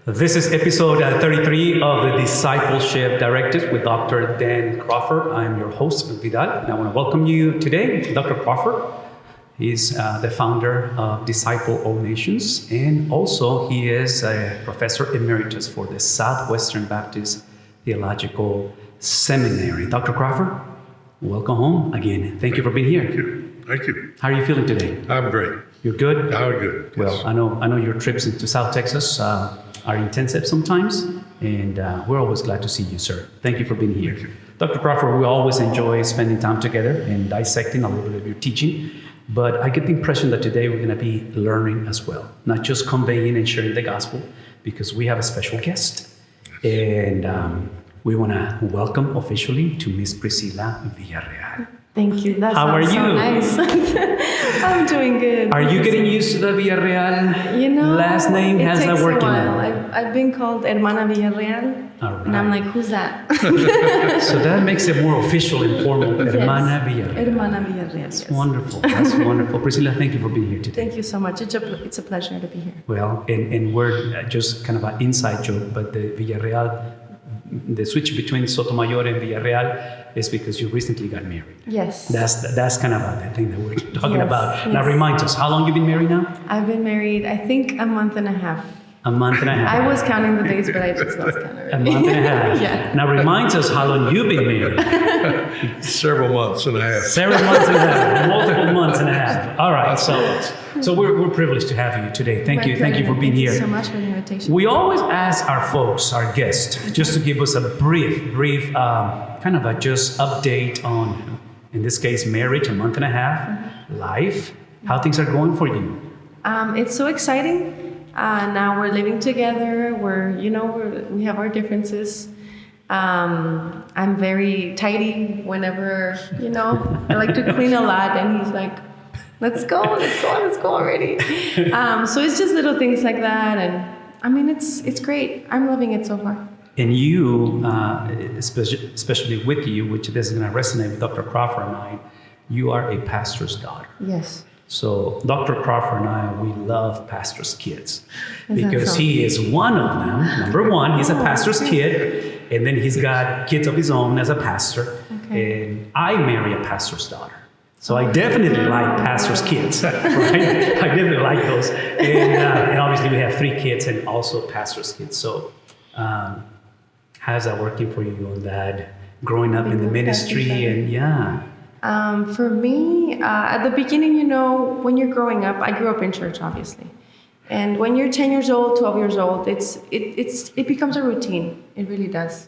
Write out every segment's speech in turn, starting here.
This is episode 33 of the Discipleship Directives with Dr. Crawford. I'm your host, Vidal, and I want to welcome you today. Dr. Crawford is the founder of Disciple All Nations, and also he is a professor emeritus for the Southwestern Baptist Theological Seminary. Dr. Crawford, welcome home again. Thank you for being here. Thank you. How are you feeling today? I'm great. You're good? I'm good. Well, Yes. I know your trips into South Texas are intensive sometimes, and we're always glad to see you, sir. Thank you for being here. Thank you. Dr. Crawford, we always enjoy spending time together and dissecting a little bit of your teaching, but I get the impression that today we're going to be learning as well, not just conveying and sharing the gospel, because we have a special guest. And we want to welcome officially to Miss Priscilla Villarreal. Thank you. That How sounds are so you? nice. I'm doing good. Are you getting used to the Villarreal last name? How's that working a while. out? I've been called Hermana Villarreal, All right. and I'm like, who's that? So that makes it more official and formal. Hermana Villarreal. Hermana Villarreal. That's Yes. wonderful. That's wonderful. Priscilla, thank you for being here today. Thank you so much. It's a pleasure to be here. Well, and we're just kind of an inside joke, but the Villarreal, the switch between Sotomayor and Villarreal is because you recently got married. Yes. That's kind of the thing that we're talking Yes, about. Now yes. remind us, how long you been married now? I've been married, I think, a month and a half. A month and a half. I was counting the days, but I just lost count already. A month and a half. Yeah. Now remind us how long you've been married. Several months and a half. Several months and a half, multiple months and a half. All right, so we're privileged to have you today. Thank you for being here. Thank you so much for the invitation. We always ask our folks, our guests, just to give us a brief kind of a just update on, in this case, marriage, a month and a half, life, how things are going for you. It's so exciting. Now we're living together. We have our differences. I'm very tidy whenever, I like to clean a lot, and he's like, let's go already. So it's just little things like that. And I mean, it's great. I'm loving it so far. And you, especially with you, which this is going to resonate with Dr. Crawford and I, you are a pastor's daughter. Yes. So Dr. Crawford and I, we love pastors' kids Is that because so? he is one of them. Number one, he's a pastor's kid, and then he's got kids of his own as a pastor. Okay. And I marry a pastor's daughter. So I definitely like pastors' kids, right? I definitely like those. And obviously we have 3 kids and also pastors' kids. So how's that working for you on that? Growing up in the ministry and For me, at the beginning, when you're growing up, I grew up in church, obviously. And when you're 10 years old, 12 years old, it becomes a routine. It really does.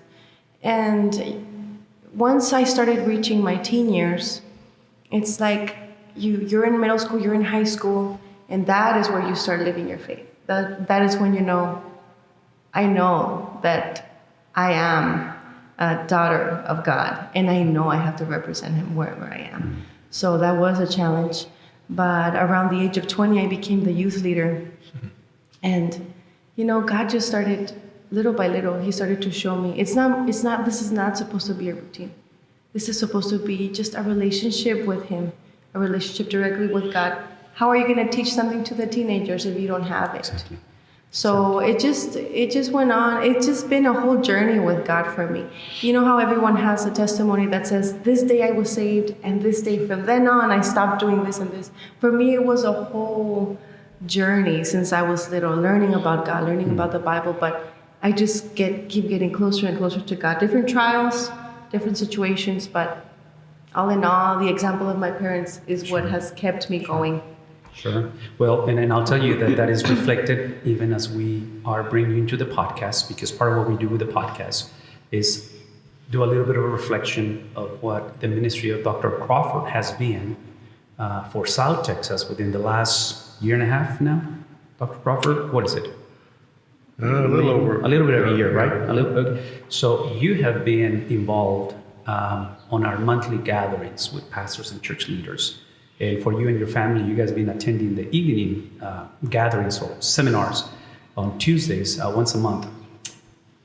And once I started reaching my teen years, it's like you're in middle school, you're in high school, and that is where you start living your faith. That is when I know that I am a daughter of God, and I know I have to represent Him wherever I am. So that was a challenge. But around the age of 20, I became the youth leader. And, God just started, little by little, He started to show me, this is not supposed to be a routine. This is supposed to be just a relationship with Him, a relationship directly with God. How are you going to teach something to the teenagers if you don't have it? Exactly. So it just went on. It's just been a whole journey with God for me. You know how everyone has a testimony that says, this day I was saved, and this day from then on I stopped doing this and this. For me, it was a whole journey since I was little, learning about God, learning about the Bible, but I just keep getting closer and closer to God. Different trials, different situations, but all in all, the example of my parents is what has kept me going. Sure. Well, and I'll tell you that is reflected even as we are bringing you into the podcast, because part of what we do with the podcast is do a little bit of a reflection of what the ministry of Dr. Crawford has been for South Texas within the last year and a half now. Dr. Crawford, what is it? A little over. A little bit of a year, right? So you have been involved on our monthly gatherings with pastors and church leaders. And for you and your family, you guys have been attending the evening gatherings or seminars on Tuesdays once a month.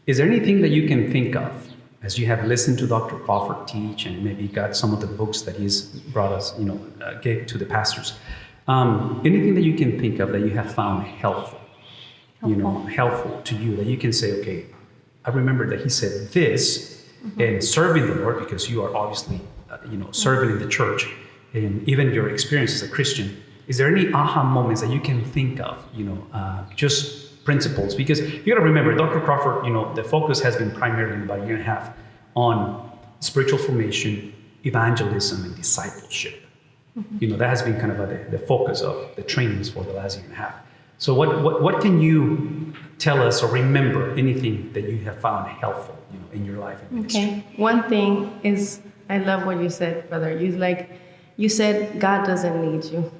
Is there anything that you can think of as you have listened to Dr. Crawford teach and maybe got some of the books that he's brought us, gave to the pastors? Anything that you can think of that you have found helpful helpful to you, that you can say, okay, I remember that he said this, and serving the Lord, because you are obviously, serving in the church, and even your experience as a Christian. Is there any aha moments that you can think of, just principles? Because you got to remember, Dr. Crawford, the focus has been primarily in about a year and a half on spiritual formation, evangelism, and discipleship. That has been kind of the focus of the trainings for the last year and a half. So what can you tell us or remember, anything that you have found helpful, in your life and ministry? Okay. One thing is, I love what you said, brother. You said God doesn't need you.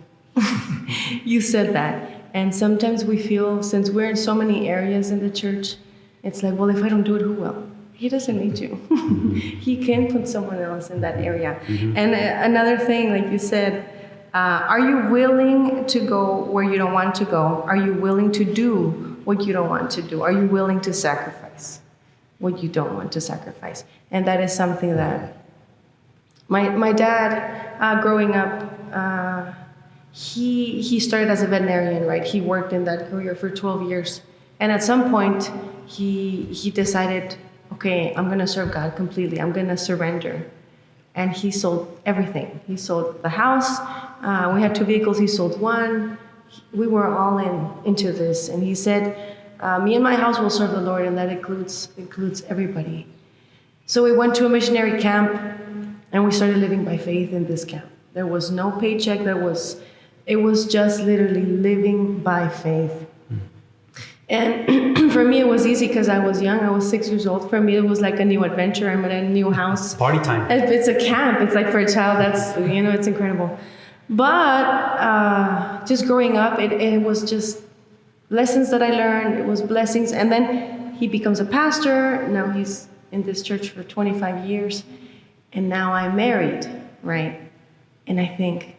You said that. And sometimes we feel, since we're in so many areas in the church, it's like, well, if I don't do it, who will? He doesn't need you. He can put someone else in that area. And another thing, like you said, are you willing to go where you don't want to go? Are you willing to do what you don't want to do? Are you willing to sacrifice what you don't want to sacrifice? And that is something that my dad, growing up, he started as a veterinarian, right? He worked in that career for 12 years. And at some point, he decided, okay, I'm going to serve God completely. I'm going to surrender. And he sold everything. He sold the house. We had 2 vehicles. He sold one. We were all into this. And he said, me and my house will serve the Lord, and that includes everybody. So we went to a missionary camp, and we started living by faith in this camp. There was no paycheck. It was just literally living by faith. And for me, it was easy because I was young. I was 6 years old. For me, it was like a new adventure. I'm at a new house. Party time. It's a camp. It's like for a child, that's, it's incredible. But just growing up, it was just lessons that I learned. It was blessings. And then he becomes a pastor. Now he's in this church for 25 years. And now I'm married, right? And I think,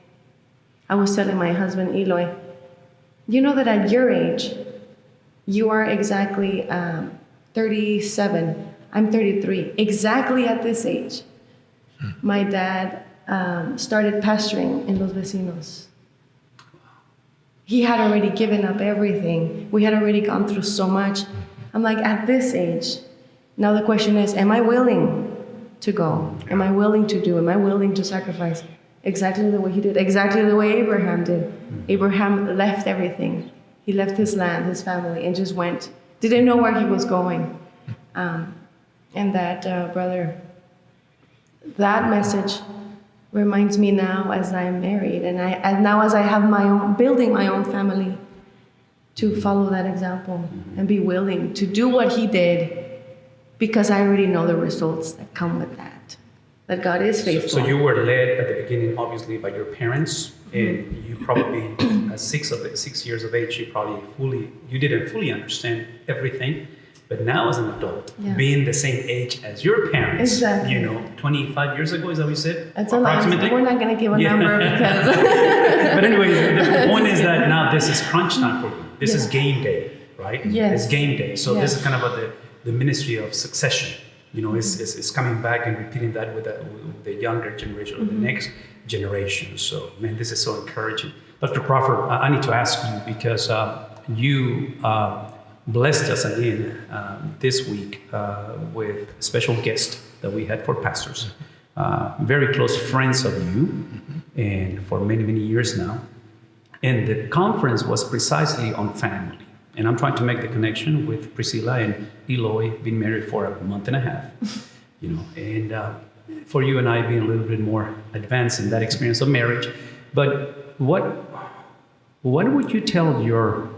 I was telling my husband, Eloy, you know that at your age, you are exactly 37. I'm 33. Exactly at this age, my dad started pastoring in Los Vecinos. He had already given up everything. We had already gone through so much. I'm like, at this age, now the question is, am I willing to go? Am I willing to do? Am I willing to sacrifice? Exactly the way he did, exactly the way Abraham did. Abraham left everything. He left his land, his family, and just went. Didn't know where he was going. And that, brother, that message reminds me now as I am married, and now as I have building my own family, to follow that example and be willing to do what he did, because I already know the results that come with that God is faithful. So you were led at the beginning, obviously, by your parents, and you probably, at 6 years of age, you didn't fully understand everything. But now, as an adult, being the same age as your parents, exactly. 25 years ago, is that what you said? That's approximately. We're not going to give a number because. But anyway, the point is that now this is crunch time for you. This is game day, right? Yes. It's game day. So this is kind of the ministry of succession. It's coming back and repeating that with the younger generation or the next generation. So, man, this is so encouraging. Dr. Crawford, I need to ask you, because you blessed us again this week with a special guest that we had for pastors, very close friends of you, and for many, many years now. And the conference was precisely on family. And I'm trying to make the connection with Priscilla and Eloy, been married for a month and a half, and for you and I being a little bit more advanced in that experience of marriage. But what would you tell your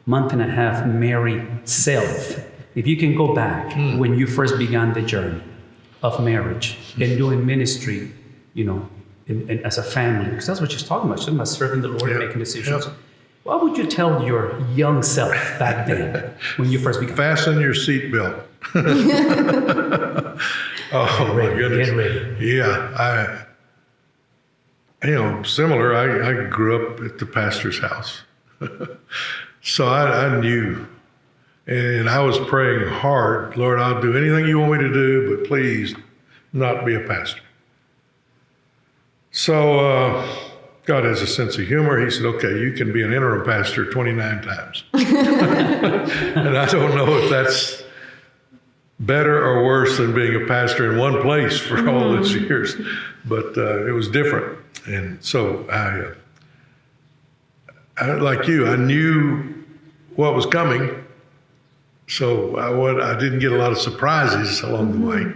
month and a half married self, if you can go back when you first began the journey of marriage and doing ministry, and as a family, because that's what she's talking about. She's talking about serving the Lord and making decisions. Yep. What would you tell your young self back then when you first began? Fasten your seatbelt. Oh, my goodness. Get ready. Yeah. Similar. I grew up at the pastor's house. So I knew. And I was praying hard, Lord, I'll do anything you want me to do, but please not be a pastor. So God has a sense of humor. He said, okay, you can be an interim pastor 29 times. And I don't know if that's better or worse than being a pastor in one place for all those years, but it was different. And so I like you, I knew what was coming, so I didn't get a lot of surprises along the way.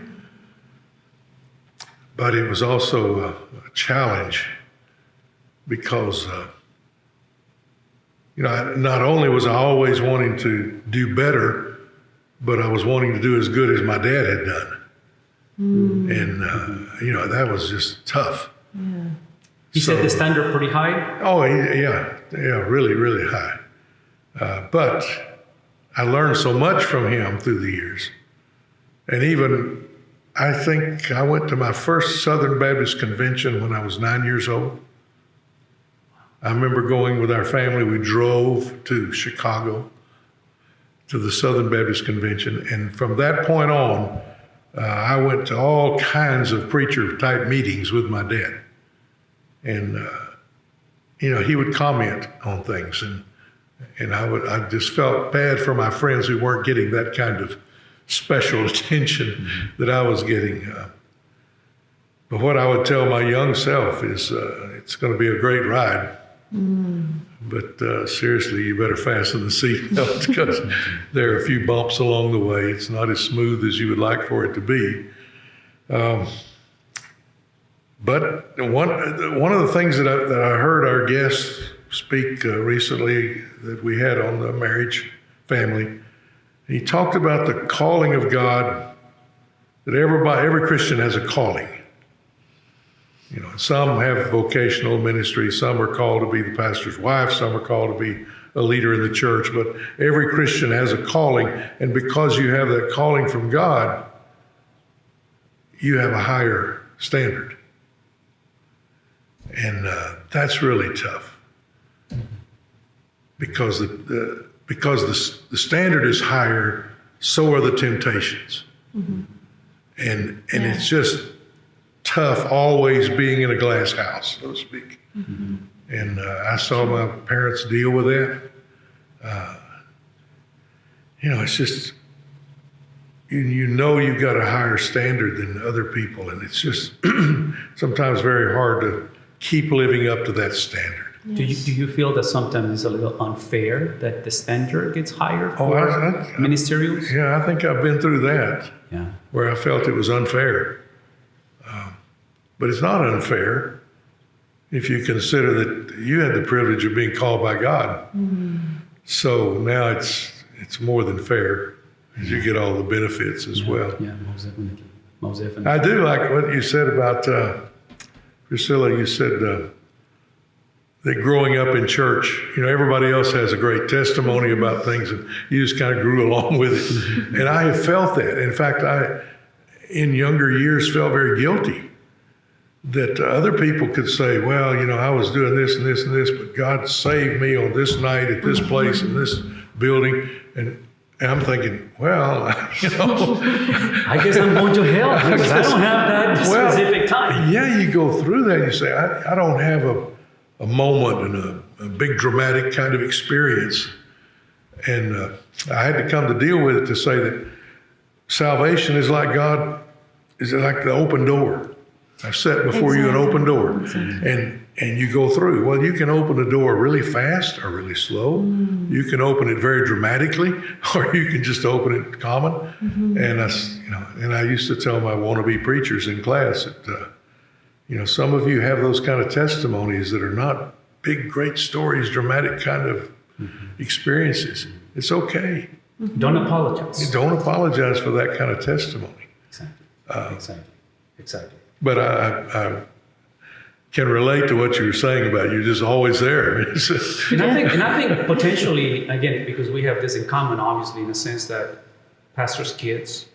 But it was also a challenge because, not only was I always wanting to do better, but I was wanting to do as good as my dad had done. And, that was just tough. Yeah. He set the standard pretty high? Oh, yeah, really, really high. But I learned so much from him through the years. And even, I think I went to my first Southern Baptist convention when I was 9 years old. I remember going with our family. We drove to Chicago to the Southern Baptist Convention. And from that point on, I went to all kinds of preacher-type meetings with my dad. And, he would comment on things. And I just felt bad for my friends who weren't getting that kind of special attention that I was getting. But what I would tell my young self is it's going to be a great ride. But seriously, you better fasten the seatbelt because there are a few bumps along the way. It's not as smooth as you would like for it to be. But one of the things that I heard our guest speak recently that we had on the marriage family, he talked about the calling of God, that every Christian has a calling. Some have vocational ministry, some are called to be the pastor's wife, some are called to be a leader in the church, but every Christian has a calling, and because you have that calling from God, you have a higher standard. And that's really tough because the standard is higher, so are the temptations. And it's just tough always being in a glass house, so to speak. And I saw my parents deal with that. It's just, you've got a higher standard than other people, and it's just sometimes very hard to keep living up to that standard. Yes. Do you feel that sometimes it's a little unfair that the standard gets higher for ministerials? Yeah, I think I've been through that. Yeah. Where I felt it was unfair. But it's not unfair if you consider that you had the privilege of being called by God. So now it's more than fair as you get all the benefits as well. Yeah, most definitely. Most definitely. I do like what you said about Priscilla. You said that growing up in church, everybody else has a great testimony about things, and you just kind of grew along with it. And I have felt that. In fact, I, in younger years, felt very guilty that other people could say, well, I was doing this and this and this, but God saved me on this night at this place in this building. And I'm thinking, well, I guess I'm going to hell because I don't have that specific time. Yeah, you go through that and you say, I don't have a moment and a big dramatic kind of experience. And I had to come to deal with it to say that salvation is like God, is like the open door. I've set before you an open door, and you go through. Well, you can open a door really fast or really slow. You can open it very dramatically, or you can just open it common. And I used to tell my wannabe preachers in class that some of you have those kind of testimonies that are not big, great stories, dramatic kind of experiences. It's okay. Don't apologize. You don't apologize for that kind of testimony. Exactly. But I can relate to what you were saying about you're just always there. And I think potentially, again, because we have this in common, obviously, in the sense that pastors' kids,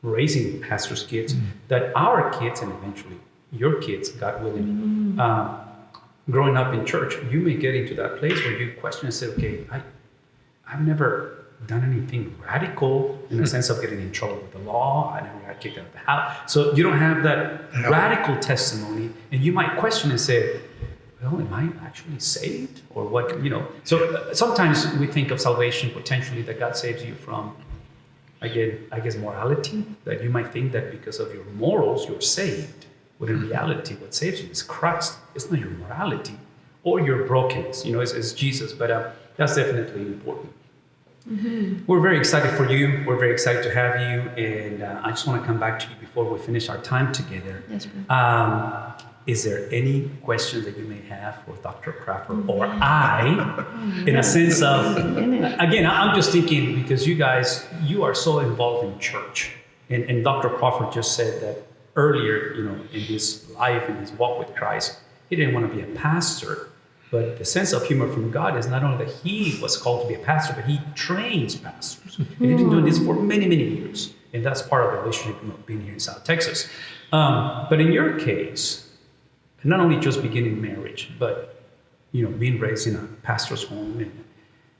raising pastors' kids, that our kids and eventually your kids, God willing, growing up in church, you may get into that place where you question and say, okay, I've never done anything radical in the sense of getting in trouble with the law. I never got kicked out of the house. So you don't have that radical testimony, and you might question and say, well, am I actually saved? Or what, So sometimes we think of salvation potentially that God saves you from, again, I guess morality, that you might think that because of your morals, you're saved. But in reality, what saves you is Christ. It's not your morality or your brokenness, it's Jesus. But that's definitely important. Mm-hmm. We're very excited for you. We're very excited to have you. And I just want to come back to you before we finish our time together. Yes, brother. Is there any questions that you may have for Dr. Crawford or I, in a sense of, again, I'm just thinking because you are so involved in church. And Dr. Crawford just said that earlier, in his life, in his walk with Christ, he didn't want to be a pastor. But the sense of humor from God is not only that he was called to be a pastor, but he trains pastors. And he's been doing this for many, many years. And that's part of the relationship of being here in South Texas. But in your case, not only just beginning marriage, but being raised in a pastor's home,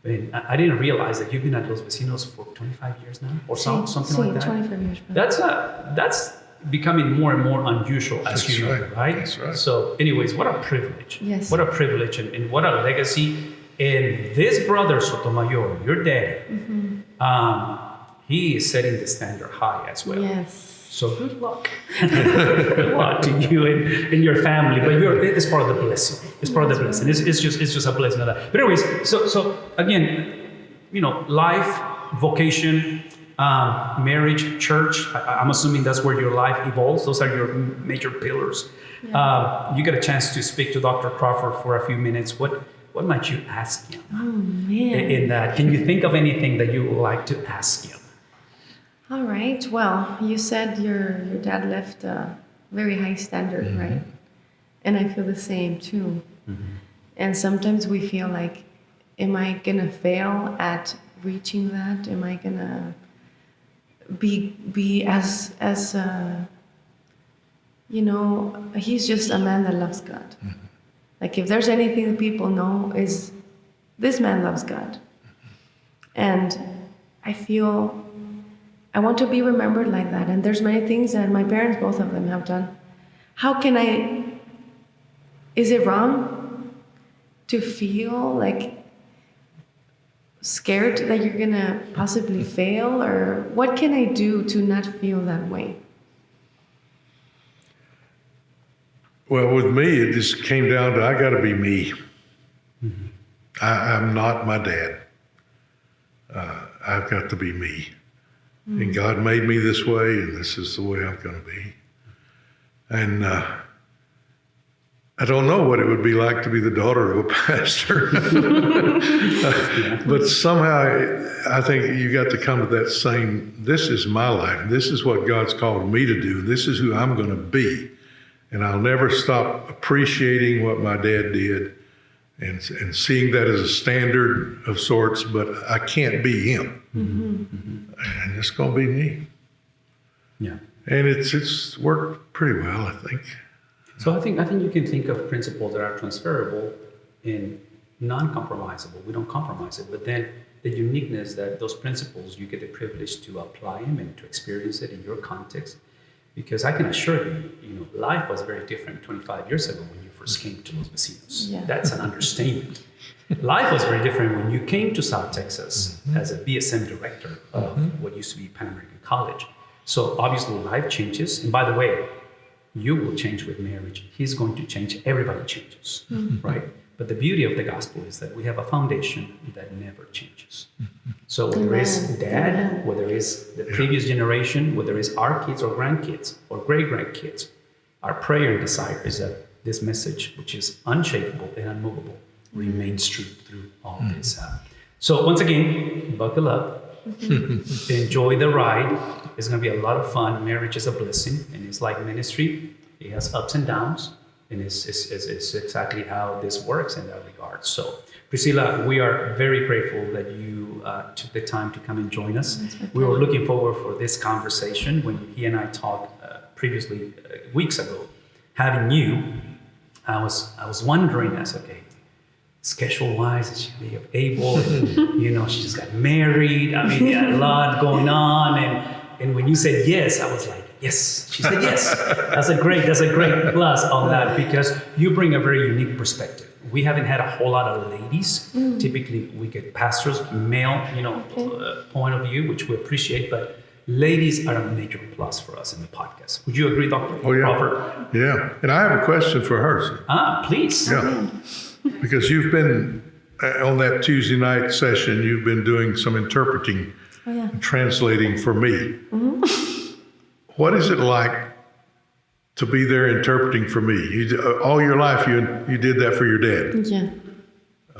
and I didn't realize that you've been at Los Vecinos for 25 years now, or something like that. 25 years. Brother. That's becoming more and more unusual as you know, right? That's right. So, anyways, what a privilege! Yes. What a privilege, and what a legacy. And this brother Sotomayor, your dad, he is setting the standard high as well. Yes. So good luck. Good luck to you and your family. But it's part of the blessing. It's part of the blessing. It's just a blessing of that. But anyways, so again, life, vocation, marriage, church. I'm assuming that's where your life evolves. Those are your major pillars. Yeah. You get a chance to speak to Dr. Crawford for a few minutes. What might you ask him? Oh man. In that, can you think of anything that you would like to ask him? All right. Well, you said your dad left a very high standard, right? And I feel the same too. Mm-hmm. And sometimes we feel like, am I gonna fail at reaching that? Am I gonna be as he's just a man that loves God. Mm-hmm. Like if there's anything that people know is this man loves God. And I feel I want to be remembered like that. And there's many things that my parents, both of them, have done. Is it wrong to feel like scared that you're gonna possibly fail? Or what can I do to not feel that way? Well, with me, it just came down to I gotta be me. Mm-hmm. I'm not my dad. I've got to be me. Mm-hmm. And God made me this way, and this is the way I'm going to be. And I don't know what it would be like to be the daughter of a pastor. But somehow I think you got to come to that same, this is my life. This is what God's called me to do. This is who I'm going to be. And I'll never stop appreciating what my dad did and seeing that as a standard of sorts, but I can't be him. Mm-hmm. Mm-hmm. And it's going to be me. Yeah. And it's worked pretty well, I think. So I think you can think of principles that are transferable and non-compromisable. We don't compromise it, but then the uniqueness that those principles, you get the privilege to apply them and to experience it in your context. Because I can assure you, life was very different 25 years ago when you first came to Los Vecinos. Yeah. That's an understatement. Life was very different when you came to South Texas as a BSM director of what used to be Pan American College. So obviously life changes. And by the way, you will change with marriage. He's going to change. Everybody changes, right? But the beauty of the gospel is that we have a foundation that never changes. So whether it's dad, whether it's the previous generation, whether it's our kids or grandkids or great-grandkids, our prayer and desire is that this message, which is unshakable and unmovable, remains true through all this. So once again, buckle up, enjoy the ride. It's going to be a lot of fun. Marriage is a blessing, and it's like ministry. It has ups and downs. And it's exactly how this works in that regard. So, Priscilla, we are very grateful that you took the time to come and join us. We were looking forward for this conversation when he and I talked previously weeks ago. Having you, I was wondering, okay, schedule-wise, is she gonna be able? And, she just got married. I mean, a lot going on. And when you said yes, I was like, yes. She said yes. That's a great plus on that, because you bring a very unique perspective. We haven't had a whole lot of ladies. Typically, we get pastors, male, point of view, which we appreciate, but ladies are a major plus for us in the podcast. Would you agree, Dr. Crawford? Yeah. And I have a question for her, sir. Please. Yeah. Because you've been, on that Tuesday night session, you've been doing some interpreting, translating for me. What is it like to be there interpreting for me? All your life, you did that for your dad? Yeah.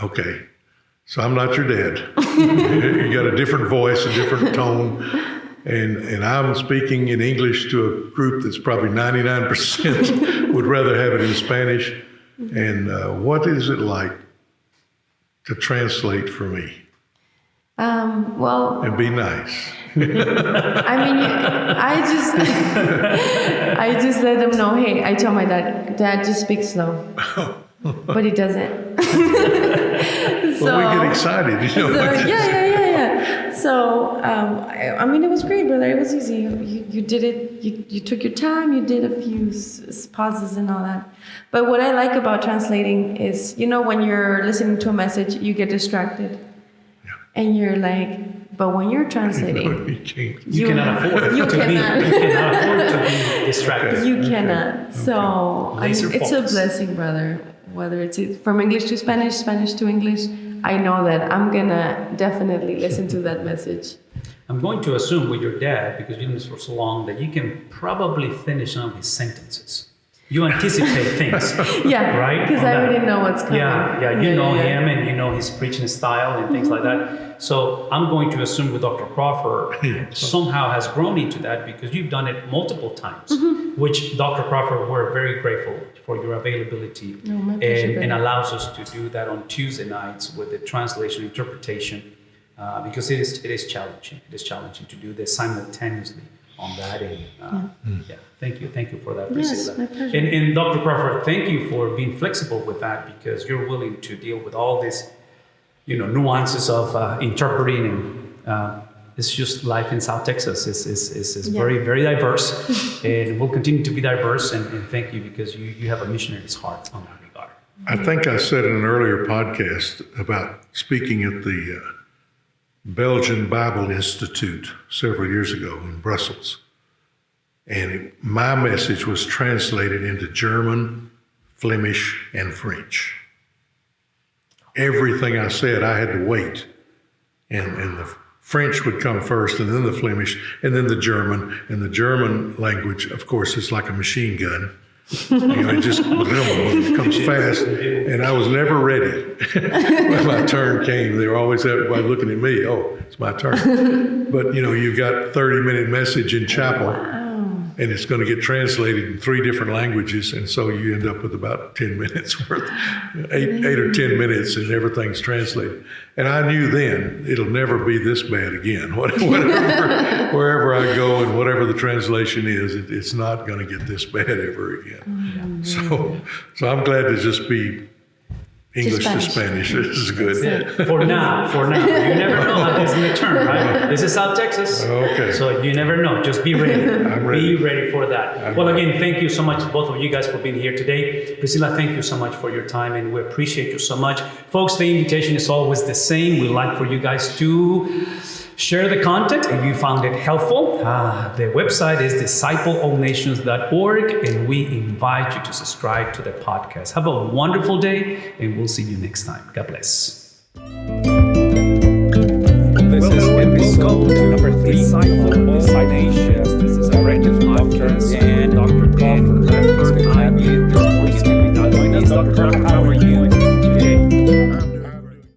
Okay. So I'm not your dad. You got a different voice, a different tone. And I'm speaking in English to a group that's probably 99% would rather have it in Spanish. And what is it like to translate for me? And be nice. I mean, I just let them know, hey, I tell my dad just speaks slow. But he doesn't. Well, we get excited. Yeah. So, I mean, it was great, brother. It was easy. You did it. You took your time. You did a few pauses and all that. But what I like about translating is, when you're listening to a message, you get distracted. Yeah. And you're like, but when you're translating, you cannot afford to be distracted. You cannot. So, it's a blessing, brother. Whether it's from English to Spanish, Spanish to English, I know that I'm going to definitely listen to that message. I'm going to assume with your dad, because you know this for so long, that you can probably finish some of his sentences. You anticipate things. Yeah, right? Because I already know what's coming. Yeah. You know him, and you know his preaching style and things like that. So I'm going to assume with Dr. Crawford somehow has grown into that, because you've done it multiple times, which Dr. Crawford, we're very grateful for your availability and allows us to do that on Tuesday nights with the translation interpretation, because it is challenging. It is challenging to do this simultaneously on that. And thank you for that, Priscilla. Yes, my pleasure. And Dr. Crawford, thank you for being flexible with that, because you're willing to deal with all this, nuances of interpreting, and it's just life in South Texas is very, very diverse, and will continue to be diverse. And thank you, because you have a missionary's heart on that regard. I think I said in an earlier podcast about speaking at the Belgian Bible Institute several years ago in Brussels. And my message was translated into German, Flemish, and French. Everything I said, I had to wait. And the French would come first, and then the Flemish, and then the German. And the German language, of course, is like a machine gun. It just it comes fast. And I was never ready. When my turn came, they were always everybody looking at me. Oh, it's my turn. But, you've got a 30-minute message in chapel. And it's going to get translated in 3 different languages, and so you end up with about 10 minutes worth, 8 or 10 minutes, and everything's translated. And I knew then it'll never be this bad again. Wherever I go and whatever the translation is, it's not going to get this bad ever again. So I'm glad to just be English to Spanish. This is good. For now. You never know how this may turn, right? This is South Texas. Okay. So you never know. Just be ready. I'm ready. Be ready for that. Again, thank you so much, both of you guys, for being here today. Priscilla, thank you so much for your time, and we appreciate you so much. Folks, the invitation is always the same. We'd like for you guys to share the content if you found it helpful. The website is discipleallnations.org, and we invite you to subscribe to the podcast. Have a wonderful day, and we'll see you next time. God bless. This is episode number 3 Discipleship. This is Directives podcast and Dr. Crawford. I'm Vidal. Dr. Crawford, how are you?